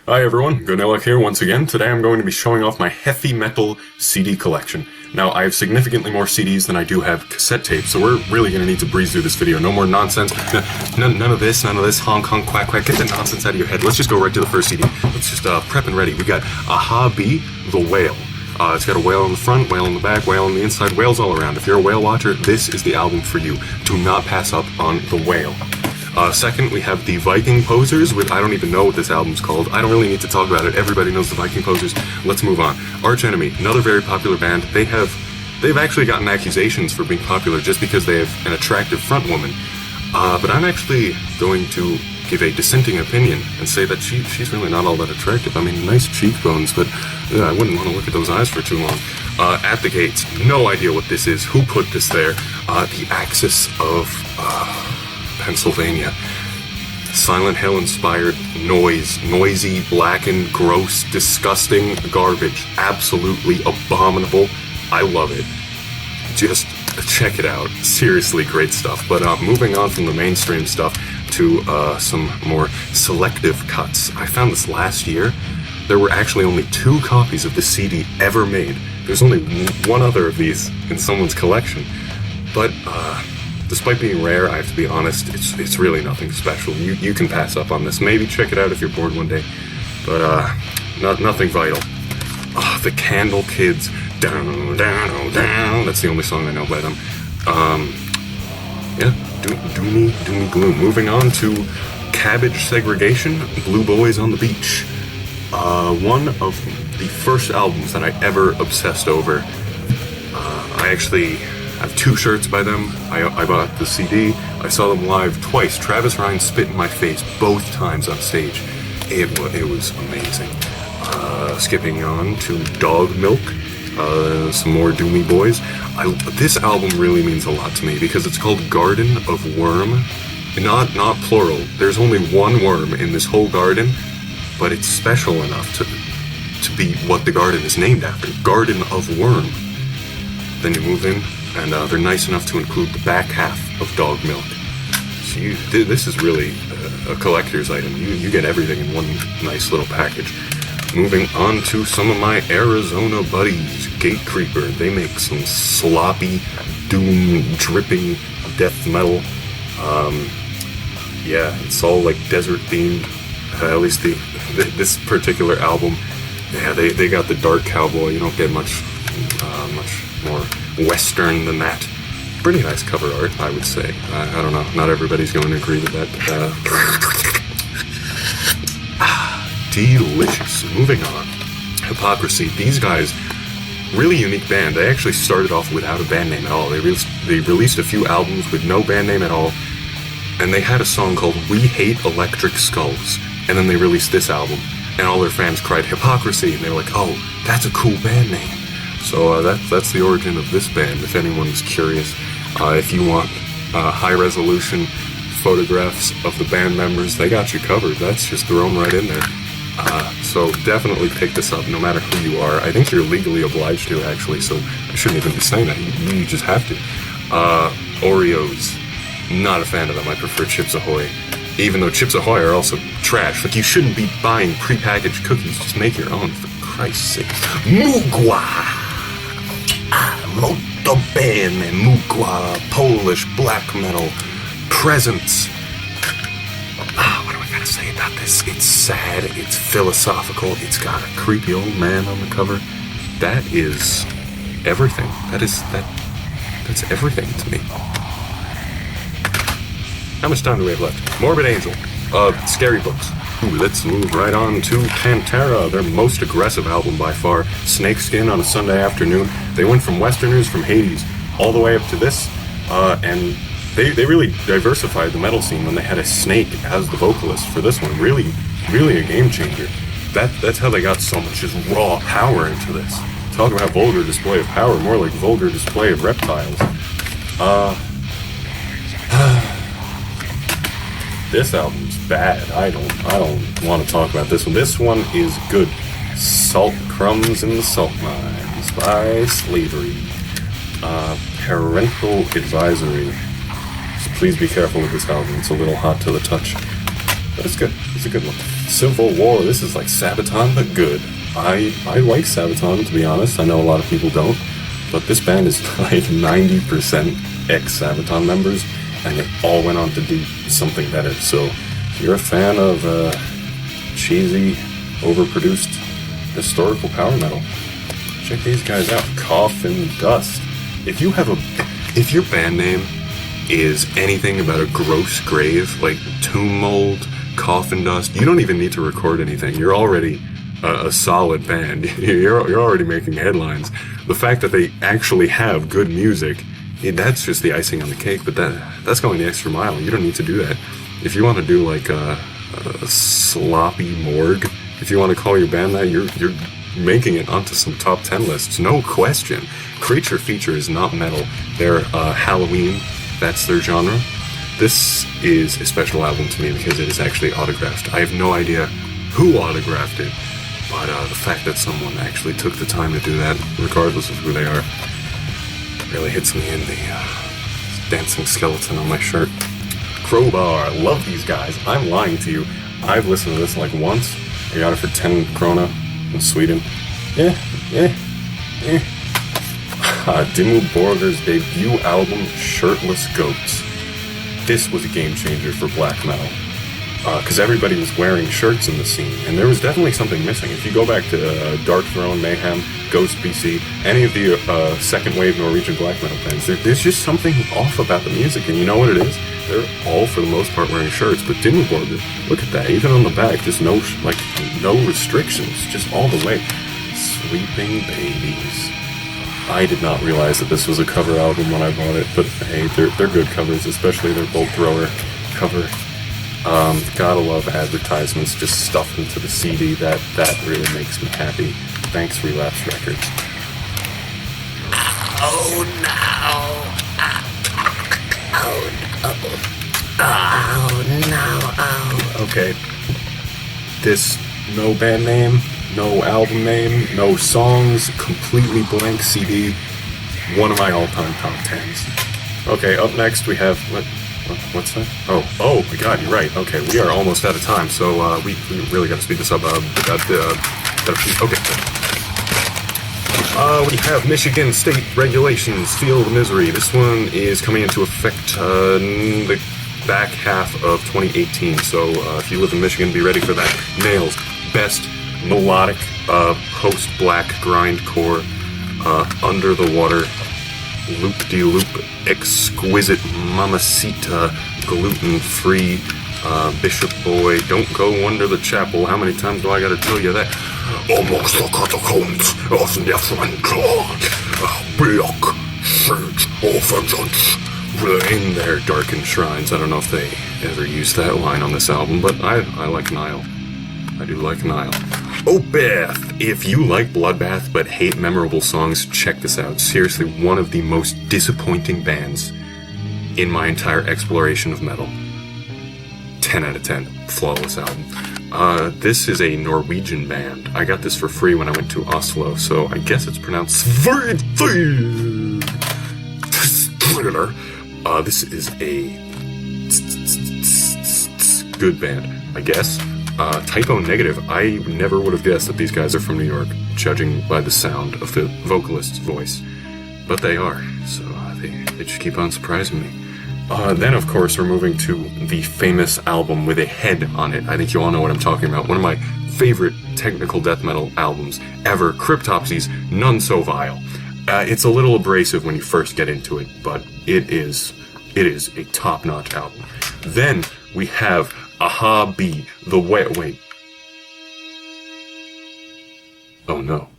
Hi everyone, Goniloc here once again. Today I'm going to be showing off my Heffy metal CD collection. Now, I have significantly more CDs than I do have cassette tapes, so we're really going to need to breeze through this video. No more nonsense, none of this, honk, honk, quack, quack. Get the nonsense out of your head. Let's just go right to the first CD. Let's just prep and ready. We got Aha B, The Whale. It's got a whale on the front, whale on the back, whale on the inside, whales all around. If you're a whale watcher, this is the album for you. Do not pass up on The Whale. Second, we have the Viking Posers with, I don't even know what this album's called. I don't really need to talk about it. Everybody knows the Viking Posers. Let's move on. Archenemy, another very popular band. They've actually gotten accusations for being popular just because they have an attractive front woman. But I'm actually going to give a dissenting opinion and say that she's really not all that attractive. I mean, nice cheekbones, but I wouldn't want to look at those eyes for too long. At the Gates, no idea what this is. Who put this there? The Axis of Pennsylvania. Silent Hill inspired noise. Noisy, blackened, gross, disgusting garbage. Absolutely abominable. I love it. Just check it out. Seriously great stuff. But moving on from the mainstream stuff to some more selective cuts. I found this last year. There were actually only 2 copies of the CD ever made. There's only one other of these in someone's collection. But despite being rare, I have to be honest, it's really nothing special. You can pass up on this. Maybe check it out if you're bored one day. But nothing vital. The Candle Kids. Down, down, down. That's the only song I know by them. Yeah, doomy gloom. Moving on to Cabbage Segregation, Blue Boys on the Beach. One of the first albums that I ever obsessed over. I actually have 2 shirts by them. I bought the CD. I saw them live twice. Travis Ryan spit in my face both times on stage. It was amazing. Skipping on to Dog Milk. Some more Doomy Boys. This album really means a lot to me because it's called Garden of Worm. Not plural. There's only one worm in this whole garden, but it's special enough to be what the garden is named after. Garden of Worm. Then you move in, and they're nice enough to include the back half of Dog Milk. So this is really a collector's item. You get everything in one nice little package. Moving on to some of my Arizona buddies, Gate Creeper. They make some sloppy, doom, dripping death metal. Yeah, it's all like desert themed. At least this particular album. Yeah, they got the dark cowboy. You don't get much more western than that. Pretty nice cover art, I would say. I don't know. Not everybody's going to agree with that. Delicious. Moving on. Hypocrisy. These guys, really unique band. They actually started off without a band name at all. They released a few albums with no band name at all, and they had a song called We Hate Electric Skulls, and then they released this album, and all their fans cried Hypocrisy, and they were like, oh, that's a cool band name. So that's the origin of this band, if anyone's curious. If you want high-resolution photographs of the band members, they got you covered. That's just thrown right in there. So definitely pick this up no matter who you are. I think you're legally obliged to, actually, so I shouldn't even be saying that. You just have to. Oreos. Not a fan of them. I prefer Chips Ahoy. Even though Chips Ahoy are also trash. Like, you shouldn't be buying prepackaged cookies. Just make your own, for Christ's sake. Mugwa! Molto bene, Mugwa. Polish black metal. Presents. What do I gotta say about this? It's sad, it's philosophical, it's got a creepy old man on the cover. That is everything. That's everything to me. How much time do we have left? Morbid Angel. Scary Books. Let's move right on to Pantera, their most aggressive album by far. Snakeskin on a Sunday afternoon. They went from Westerners, from Hades, all the way up to this, and They really diversified the metal scene when they had a snake as the vocalist for this one. Really, really a game changer. That's how they got so much just raw power into this. Talk about vulgar display of power, more like vulgar display of reptiles. This album's bad. I don't want to talk about this one. This one is good. Salt Crumbs in the Salt Mines by Slavery. Parental Advisory. Please be careful with this album. It's a little hot to the touch. But it's good. It's It's a good one. Civil War. This is like Sabaton, but good. I like Sabaton, to be honest. I know a lot of people don't. But this band is like 90% ex-Sabaton members, and they all went on to do something better. So if you're a fan of cheesy, overproduced historical power metal, check these guys out. Coffin Dust. If your band name is anything about a gross grave, like tomb mold, coffin dust, you don't even need to record anything. You're already a solid band. You're already making headlines. The fact that they actually have good music, that's just the icing on the cake, but that's going the extra mile. You don't need to do that. If you want to do like a sloppy morgue, if you want to call your band that, you're making it onto some top 10 lists, no question. Creature Feature is not metal. They're Halloween. That's their genre. This is a special album to me because it is actually autographed. I have no idea who autographed it, but the fact that someone actually took the time to do that, regardless of who they are, really hits me in the dancing skeleton on my shirt. Crowbar, I love these guys. I'm lying to you. I've listened to this like once. I got it for 10 krona in Sweden. Dimmu Borgir's debut album, Shirtless Goats. This was a game changer for black metal, because everybody was wearing shirts in the scene, and there was definitely something missing. If you go back to Dark Throne, Mayhem, Ghost BC, any of the second wave Norwegian black metal bands, there's just something off about the music, and you know what it is? They're all, for the most part, wearing shirts, but Dimmu Borgir, look at that, even on the back, just no restrictions, just all the way. Sleeping Babies. I did not realize that this was a cover album when I bought it, but hey, they're good covers, especially their Bolt Thrower cover. Gotta love advertisements just stuffed into the CD. That really makes me happy. Thanks, Relapse Records. Oh no! Oh no! Okay. This, no band name, no album name, no songs, completely blank CD. One of my all-time top 10s. Okay, up next we have... What's that? Oh my god, you're right. Okay, we are almost out of time, so we really got to speed this up. We have Michigan State Regulations, Feel the Misery. This one is coming into effect in the back half of 2018, so if you live in Michigan, be ready for that. Nails, best melodic post-black grindcore, under the water, loop-de-loop, exquisite mamacita, gluten-free, Bishop Boy, don't go under the chapel. How many times do I gotta tell you that? Almost the catacombs of Nephren God, block, search, vengeance. In their darkened shrines. I don't know if they ever used that line on this album, but I like Nile. I do like Nile. Opeth! If you like Bloodbath but hate memorable songs, check this out. Seriously, one of the most disappointing bands in my entire exploration of metal. 10 out of 10. Flawless album. This is a Norwegian band. I got this for free when I went to Oslo, so I guess it's pronounced Thriller. This is a good band, I guess. Typo Negative. I never would have guessed that these guys are from New York, judging by the sound of the vocalist's voice. But they are, so they just keep on surprising me. Then, of course, we're moving to the famous album with a head on it. I think you all know what I'm talking about. One of my favorite technical death metal albums ever, Cryptopsy's None So Vile. It's a little abrasive when you first get into it, but it is a top-notch album. Then we have Aha B, the wait. Oh no.